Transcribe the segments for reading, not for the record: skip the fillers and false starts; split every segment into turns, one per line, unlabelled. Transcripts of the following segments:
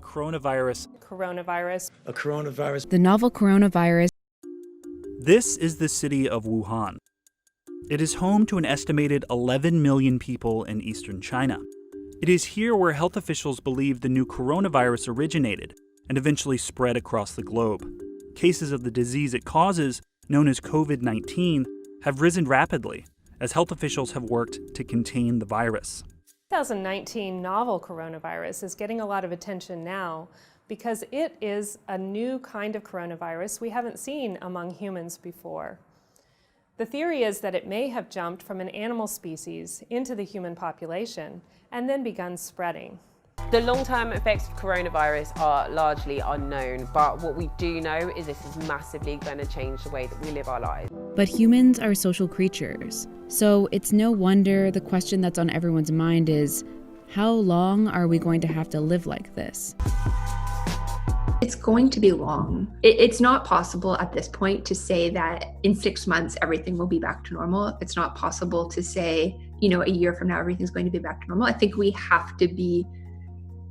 coronavirus.
A coronavirus.
The novel coronavirus.
This is the city of Wuhan. It is home to an estimated 11 million people in eastern China. It is here where health officials believe the new coronavirus originated and eventually spread across the globe. Cases of the disease it causes, known as COVID-19, have risen rapidly as health officials have worked to contain the virus.
2019 novel coronavirus is getting a lot of attention now because it is a new kind of coronavirus we haven't seen among humans before. The theory is that it may have jumped from an animal species into the human population and then begun spreading.
The long-term effects of coronavirus are largely unknown, but what we do know is this is massively going to change the way that we live our lives.
But humans are social creatures, so it's no wonder the question that's on everyone's mind is, how long are we going to have to live like this?
It's going to be long. It's not possible at this point to say that in 6 months everything will be back to normal. It's not possible to say, a year from now everything's going to be back to normal. I think we have to be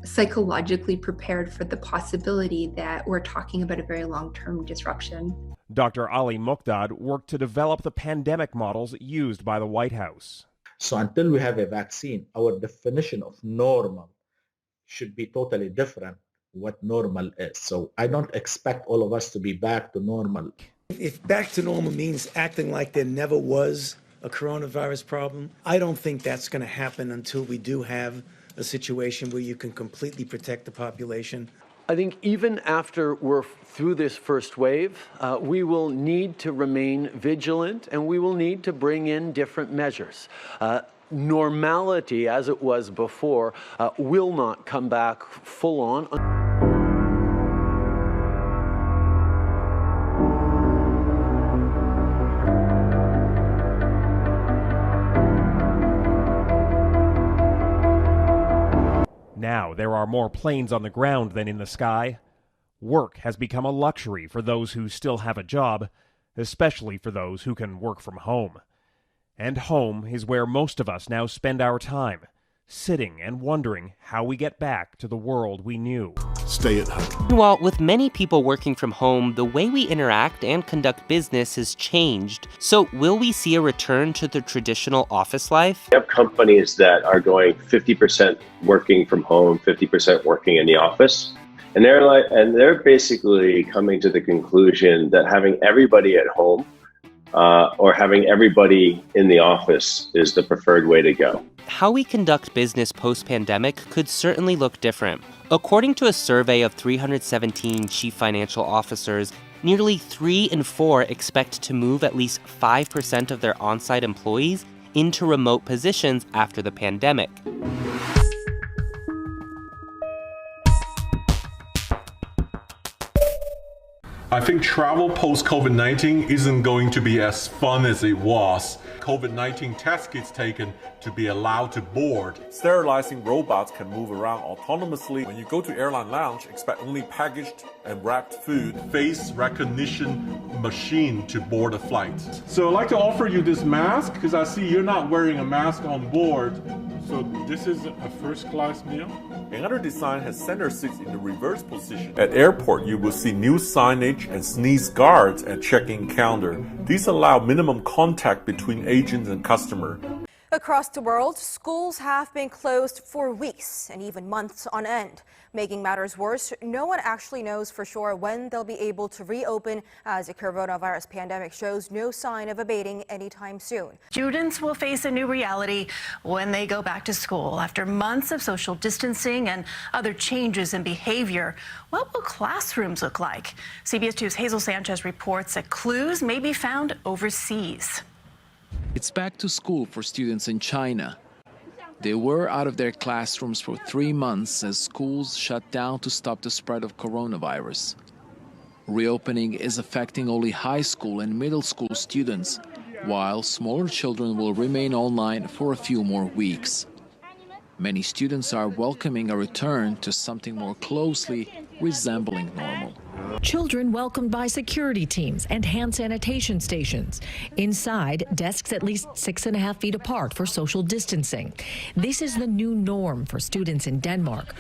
psychologically prepared for the possibility that we're talking about a very long-term disruption.
Dr. Ali Muqdad worked to develop the pandemic models used by the White House.
So until we have a vaccine, our definition of normal should be totally different what normal is. So I don't expect all of us to be back to normal.
If back to normal means acting like there never was a coronavirus problem, I don't think that's going to happen until we do have a situation where you can completely protect the population.
I think even after we're through this first wave, we will need to remain vigilant and we will need to bring in different measures. Normality, as it was before, will not come back full on.
Now there are more planes on the ground than in the sky. Work has become a luxury for those who still have a job, especially for those who can work from home. And home is where most of us now spend our time, sitting and wondering how we get back to the world we knew.
Stay at home.
Meanwhile, with many people working from home, the way we interact and conduct business has changed. So will we see a return to the traditional office life?
We have companies that are going 50% working from home, 50% working in the office. And they're basically coming to the conclusion that having everybody at home or having everybody in the office is the preferred way to go.
How we conduct business post-pandemic could certainly look different. According to a survey of 317 chief financial officers, nearly 3 in 4 expect to move at least 5% of their on-site employees into remote positions after the pandemic.
I think travel post-COVID-19 isn't going to be as fun as it was. COVID-19 test kits taken to be allowed to board.
Sterilizing robots can move around autonomously. When you go to airline lounge, expect only packaged and wrapped food.
Face recognition machine to board a flight. So I'd like to offer you this mask because I see you're not wearing a mask on board. So this is a first-class meal?
Another design has center seats in the reverse position. At airport, you will see new signage and sneeze guards at check-in counter. These allow minimum contact between agents and customer.
Across the world, schools have been closed for weeks and even months on end. Making matters worse, no one actually knows for sure when they'll be able to reopen, as the coronavirus pandemic shows no sign of abating anytime soon.
Students will face a new reality when they go back to school. After months of social distancing and other changes in behavior, what will classrooms look like? CBS 2's Hazel Sanchez reports that clues may be found overseas.
It's back to school for students in China. They were out of their classrooms for 3 months as schools shut down to stop the spread of coronavirus. Reopening is affecting only high school and middle school students, while smaller children will remain online for a few more weeks. Many students are welcoming a return to something more closely resembling normal.
Children welcomed by security teams and hand sanitation stations. Inside, desks at least 6.5 feet apart for social distancing. This is the new norm for students in Denmark.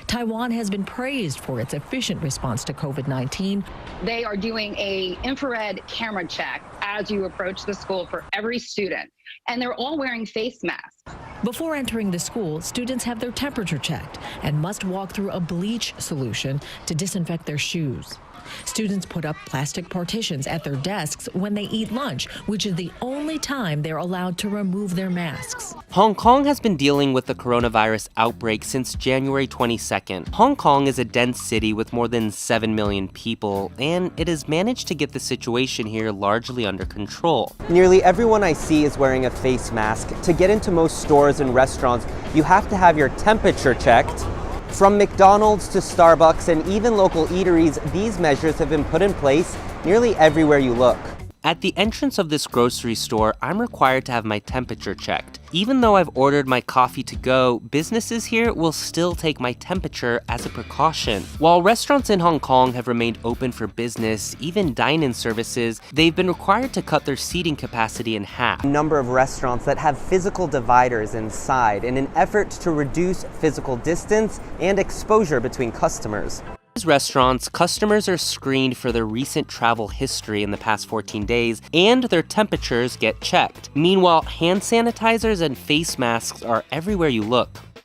Taiwan has been praised for its efficient response to COVID-19.
They are doing an infrared camera check as you approach the school for every student, and they're all wearing face masks.
Before entering the school, students have their temperature checked and must walk through a bleach solution to disinfect their shoes. Students put up plastic partitions at their desks when they eat lunch, which is the only time they're allowed to remove their masks.
Hong Kong has been dealing with the coronavirus outbreak since January 22nd. Hong Kong is a dense city with more than 7 million people, and it has managed to get the situation here largely under control.
Nearly everyone I see is wearing a face mask. To get into most stores and restaurants, you have to have your temperature checked. From McDonald's to Starbucks and even local eateries, these measures have been put in place nearly everywhere you look.
At the entrance of this grocery store, I'm required to have my temperature checked. Even though I've ordered my coffee to go, businesses here will still take my temperature as a precaution. While restaurants in Hong Kong have remained open for business, even dine-in services, they've been required to cut their seating capacity in half.
A number of restaurants that have physical dividers inside in an effort to reduce physical distance and exposure between customers.
These restaurants, customers are screened for their recent travel history in the past 14 days, and their temperatures get checked. Meanwhile, hand sanitizers and face masks are everywhere you look.